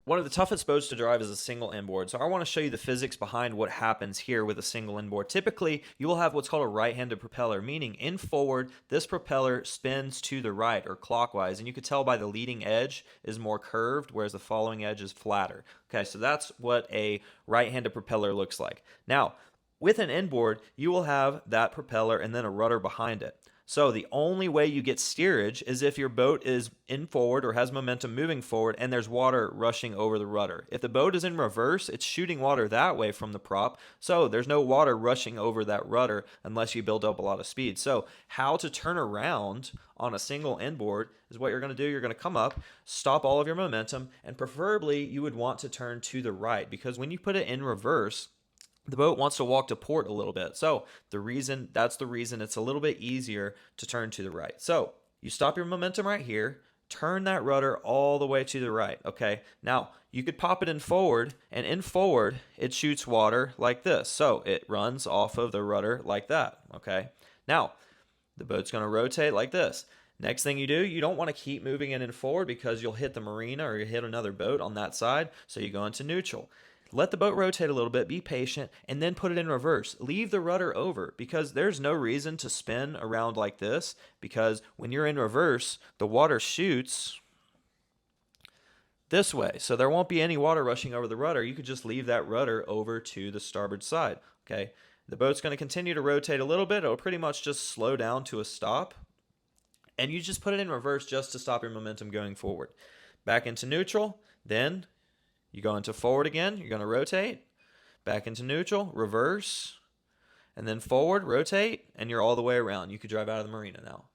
One of the toughest boats to drive is a single inboard. So I want to show you the physics behind what happens here with a single inboard. Typically, you will have what's called a right-handed propeller, meaning in forward, this propeller spins to the right or clockwise. And you could tell by the leading edge is more curved, whereas the following edge is flatter. Okay, so that's what a right-handed propeller looks like. Now, with an inboard, you will have that propeller and then a rudder behind it. So the only way you get steerage is if your boat is in forward or has momentum moving forward and there's water rushing over the rudder. If the boat is in reverse, it's shooting water that way from the prop. So there's no water rushing over that rudder unless you build up a lot of speed. So how to turn around on a single inboard is what you're going to do. You're going to come up, stop all of your momentum, and preferably you would want to turn to the right, because when you put it in reverse, the boat wants to walk to port a little bit. So that's the reason it's a little bit easier to turn to the right. So you stop your momentum right here, turn that rudder all the way to the right. Okay. Now you could pop it in forward, and in forward, it shoots water like this. So it runs off of the rudder like that. Okay. Now the boat's going to rotate like this. Next thing you do, you don't want to keep moving it in forward because you'll hit the marina or you hit another boat on that side. So you go into neutral. Let the boat rotate a little bit, be patient, and then put it in reverse. Leave the rudder over, because there's no reason to spin around like this, because when you're in reverse, the water shoots this way. So there won't be any water rushing over the rudder. You could just leave that rudder over to the starboard side. Okay. The boat's going to continue to rotate a little bit. It'll pretty much just slow down to a stop. And you just put it in reverse just to stop your momentum going forward. Back into neutral, then you go into forward again, you're going to rotate, back into neutral, reverse, and then forward, rotate, and you're all the way around. You could drive out of the marina now.